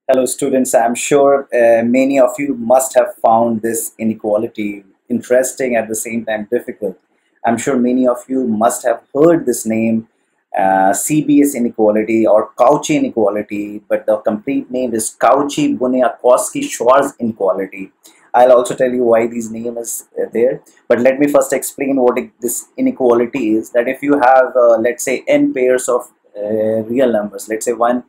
Hello, students. I'm sure many of you must have found this inequality interesting at the same time difficult. I'm sure many of you must have heard this name, CBS inequality or Cauchy inequality, but the complete name is Cauchy-Bunyakovsky-Schwarz inequality. I'll also tell you why these name is there. But let me first explain what this inequality is. That if you have, let's say, n pairs of real numbers, let's say one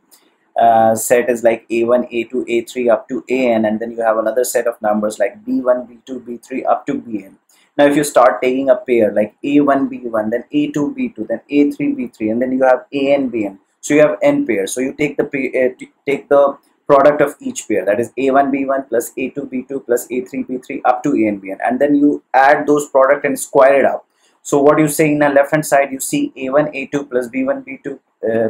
set is like a1 a2 a3 up to an, and then you have another set of numbers like b1 b2 b3 up to bn. Now if you start taking a pair like a1 b1, then a2 b2, then a3 b3, and then you have an bn, so you have n pairs. So you take the product of each pair, that is a1 b1 plus a2 b2 plus a3 b3 up to an bn, and then you add those product and square it up. So what you say in the left hand side, you see a1 a2 plus b1 b2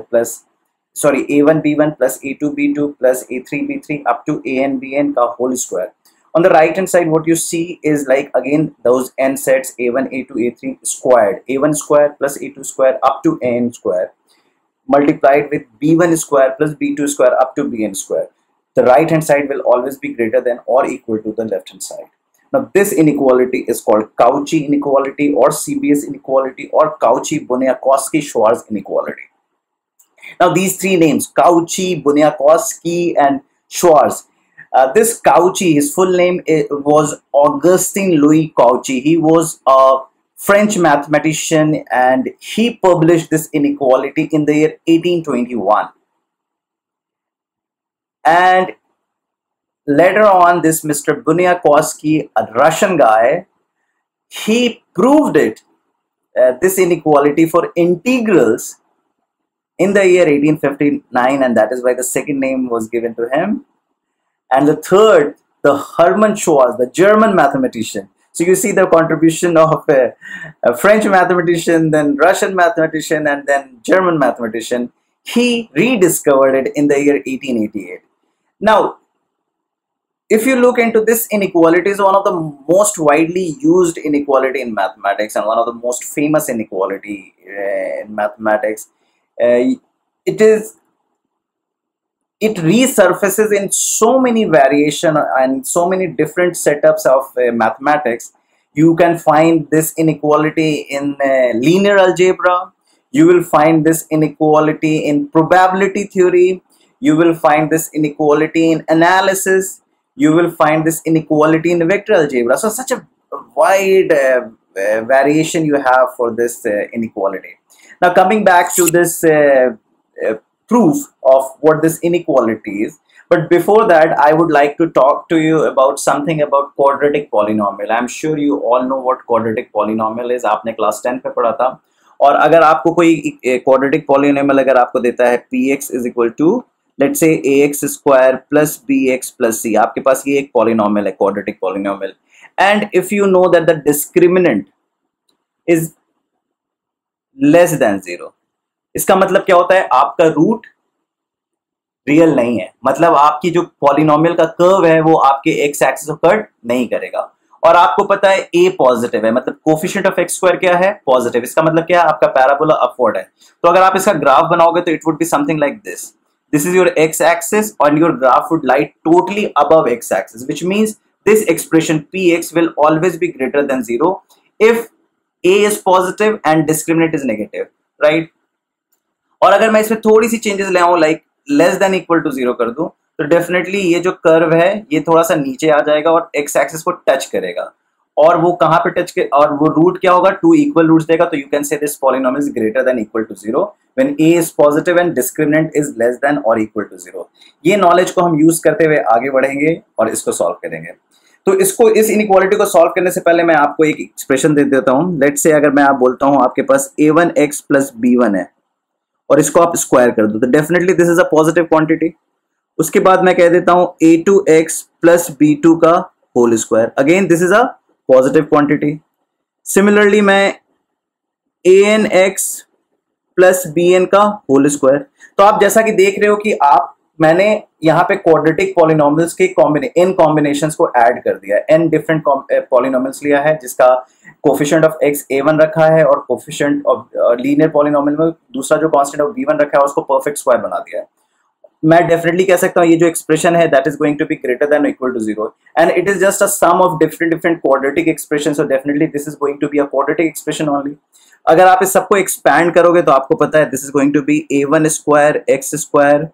plus sorry a1 b1 plus a2 b2 plus a3 b3 up to an bn ka whole square. On the right hand side, what you see is like again those n sets a1 a2 a3 squared, a1 square plus a2 square up to an square, multiplied with b1 square plus b2 square up to bn square. The right hand side will always be greater than or equal to the left hand side. Now this inequality is called Cauchy inequality or CBS inequality or Cauchy-Bunyakovsky-Schwarz inequality. Now these three names, Cauchy, Bunyakovsky and Schwarz. This Cauchy, his full name was Augustin Louis Cauchy. He was a French mathematician and he published this inequality in the year 1821. And later on, this Mr. Bunyakovsky, a Russian guy, he proved it, this inequality for integrals in the year 1859, and that is why the second name was given to him. And the third, the Hermann Schwarz, the German mathematician. So you see the contribution of a French mathematician, then Russian mathematician, and then German mathematician. He rediscovered it in the year 1888. Now, if you look into this inequality, is one of the most widely used inequality in mathematics and one of the most famous inequality in mathematics. It resurfaces in so many variation and so many different setups of mathematics. You can find this inequality in linear algebra. You will find this inequality in probability theory. You will find this inequality in analysis. You will find this inequality in vector algebra. So such a wide variation you have for this inequality. Now coming back to this proof of what this inequality is, but before that I would like to talk to you about something about quadratic polynomial. I'm sure you all know what quadratic polynomial is. आपने class 10 पे पढ़ा था. और अगर आपको कोई quadratic polynomial अगर आपको देता है px is equal to let's say ax square plus bx plus c, आपके पास ये एक polynomial है, quadratic polynomial, and if you know that the discriminant is less than zero, इसका मतलब क्या होता है, आपका रूट रियल नहीं है, मतलब आपकी जो पॉलिनोमियल का कर्व है वो आपके एक्स एक्सिस को कट नहीं करेगा. और आपको पता है ए पॉजिटिव है, मतलब कोफिशिएंट ऑफ एक्स स्क्वायर क्या है, पॉजिटिव. इसका मतलब क्या है, आपका पैराबोला अपवर्ड है. तो अगर आप इसका ग्राफ बनाओगे तो it would be something like this. This is your x axis और your graph would lie totally above x axis, which means this expression px will always be greater than zero if a is positive and discriminant is negative, right? और अगर मैं इसमें थोड़ी सी changes ले आऊं, like less than equal to zero कर दूं, तो डेफिनेटली ये जो कर्व है ये थोड़ा सा नीचे आ जाएगा और एक्स एक्सिस को टच करेगा. और वो कहां पे टच कर, और वो रूट क्या होगा, टू इक्वल रूट्स देगा. तो you can say this polynomial is greater than equal to zero when a is positive and discriminant is less than और इक्वल टू जीरो. ये नॉलेज को हम यूज करते हुए आगे बढ़ेंगे और इसको सॉल्व करेंगे. तो इसको, इस इनइक्वालिटी को सॉल्व करने से पहले मैं आपको एक एक्सप्रेशन दे देता हूं. लेट्स से अगर मैं आप बोलता हूं आपके पास a1x प्लस b1 है और इसको आप स्क्वायर कर दो, तो definitely this is a positive quantity. उसके बाद मैं कह देता हूं a2x प्लस b2 का whole square, again this is a positive quantity. Similarly मैं anx प्लस bn का होल स्क्वायर. तो आप जैसा कि देख रहे हो कि मैंने यहाँ पे क्वाड्रेटिक पॉलिनोमियल्स के इन कॉम्बिनेशंस को ऐड कर दिया. n डिफरेंट पॉलिनोमियल्स लिया है जिसका कोफिशिएंट ऑफ x a1 रखा है और कोफिशिएंट ऑफ लीनियर पॉलिनोमियल में दूसरा जो कांस्टेंट ऑफ b1 रखा है उसको परफेक्ट स्क्वायर बना दिया है. मैं डेफिनेटली कह सकता हूँ ये जो एक्सप्रेशन है that is going to be greater than equal to zero, and it is just a sum of different different quadratic expression, so definitely this is going to be a quadratic expression only. अगर आप इस सबको expand करोगे तो आपको पता है this is going to be a1 square x square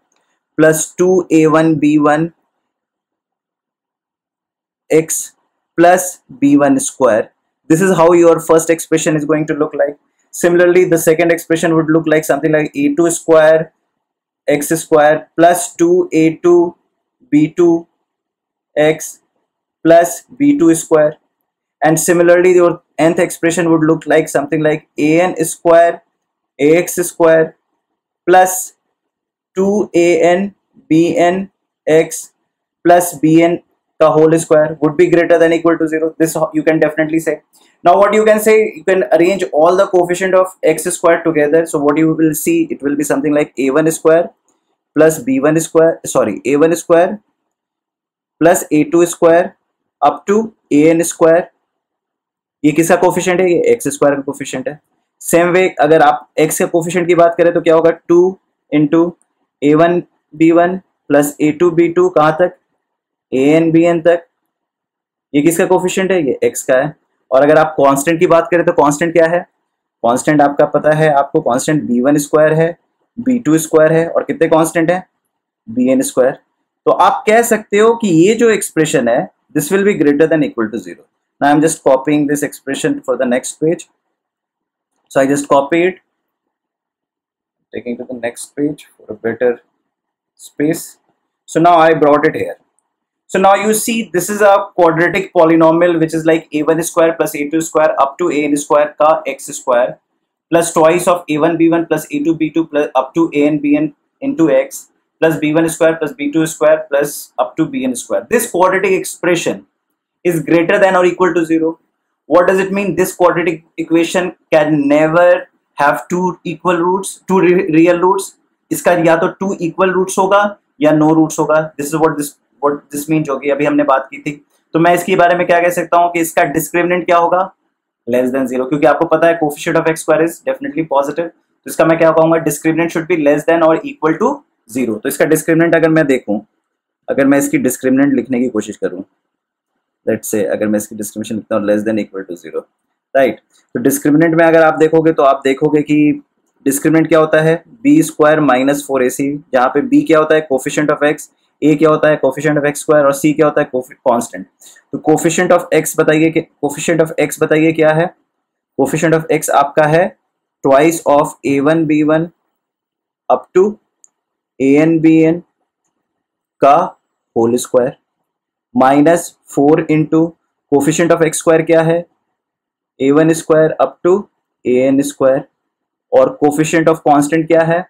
plus 2a1 b1 x plus b1 square. This is how your first expression is going to look like. Similarly, the second expression would look like something like a2 square x square plus 2a2 b2 x plus b2 square. And similarly, your nth expression would look like something like an square ax square plus 2an bn x plus bn the whole square would be greater than equal to 0. This you can definitely say. Now what you can say, you can arrange all the coefficient of x square together. So what you will see, it will be something like a1 square plus b1 square, sorry, a1 square plus a2 square up to an square. ये किसका coefficient है? ये x square का coefficient है। Same way अगर आप x के coefficient की बात करें तो क्या होगा, 2 into a1 b1 plus a2 b2 कहाँ तक, an bn तक। ये किसका कोफिशिएंट है? ये x का है। और अगर आप कांस्टेंट की बात करें तो कांस्टेंट क्या है? कांस्टेंट आपका पता है आपको, कांस्टेंट b1 स्क्वायर है, b2 स्क्वायर है और कितने कांस्टेंट है? bn square. तो आप कह सकते हो कि ये जो एक्सप्रेशन है this will be greater than equal to 0। Now I'm just copying this expression for the next page. So I just copy it, taking to the next page for a better space. So now I brought it here. So now you see this is a quadratic polynomial which is like a1 square plus a2 square up to an square ka x square plus twice of a1 b1 plus a2 b2 plus up to an bn into x plus b1 square plus b2 square plus up to bn square. This quadratic expression is greater than or equal to 0. What does it mean? This quadratic equation can never have two equal roots, two real roots. इसका या तो two equal roots होगा या no roots होगा. This is what this means होगी, अभी हमने बात की थी। तो मैं इसके बारे में क्या कह सकता हूँ कि इसका डिस्क्रिमिनेंट क्या होगा? लेस देन 0, क्योंकि आपको पता है coefficient of x square is definitely positive. तो इसका मैं क्या कहूँगा, discriminant should be less than और इक्वल टू 0। तो इसका डिस्क्रिमिनेंट अगर मैं देखूँ, अगर मैं इसकी डिस्क्रिमिनेंट लिखने की कोशिश करूँ, लेट्स से अगर मैं इसकी डिस्क्रिमिनेंट लिखता हूँ less than equal to 0, right. तो डिस्क्रिमिनेंट में अगर आप देखोगे तो आप देखोगे कि डिस्क्रिमिनेंट क्या होता है, बी स्क्वायर माइनस 4ac, जहाँ पे बी क्या होता है, कोफिशिएंट ऑफ एक्स, ए क्या होता है, कोफिशिएंट ऑफ एक्स स्क्वायर और सी क्या होता है, कांस्टेंट। तो कोफिशिएंट ऑफ एक्स बताइए कि कोफिशिएंट ऑफ एक्स बताइए क्या है? कोफिशिएंट ऑफ एक्स आपका है twice of a1 b1 up to an bn का whole square minus 4 into coefficient of x square क्या है, a1 square up to an square और कोफिशिएंट ऑफ कांस्टेंट क्या है,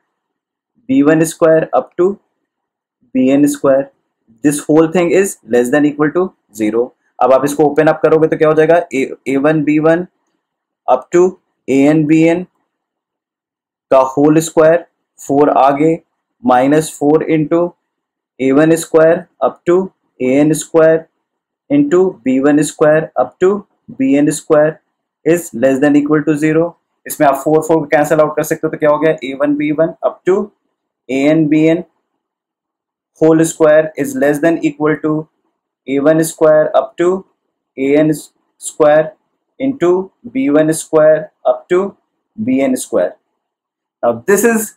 b1 square up to bn square. This whole thing is less than equal to 0। अब आप इसको open up करोगे तो क्या हो जाएगा, a1 b1 up to an bn का होल स्क्वायर 4 आगे minus 4 into a1 square up to an square into b1 square up to bn square is less than equal to 0। इसमें आप 4 कैंसिल आउट कर सकते हो तो क्या हो गया, a1 b1 up to an bn whole square is less than equal to a1 square up to an square into b1 square up to bn square. Now this is,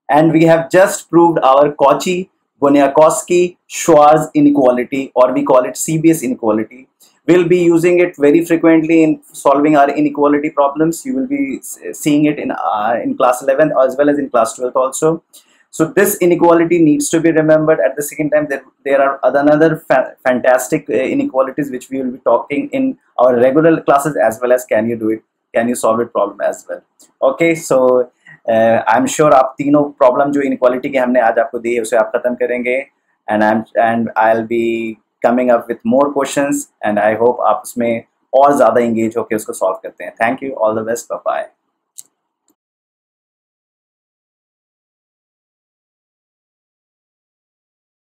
and we have just proved our Cauchy-Bunyakovsky-Schwarz inequality, or we call it CBS inequality. We'll be using it very frequently in solving our inequality problems. You will be seeing it in class 11 as well as in class 12 also. So this inequality needs to be remembered. At the same time, there are another fantastic inequalities which we will be talking in our regular classes as well as can you do it, can you solve it problem as well. Okay, so I am sure आप तीनों problem जो inequality के हमने आज आपको दी है उसे आप खत्म करेंगे, and I will be coming up with more questions, and I hope आप उसमें और ज़्यादा इंगेज होकर उसको सॉल्व करते हैं। Thank you, all the best, bye bye.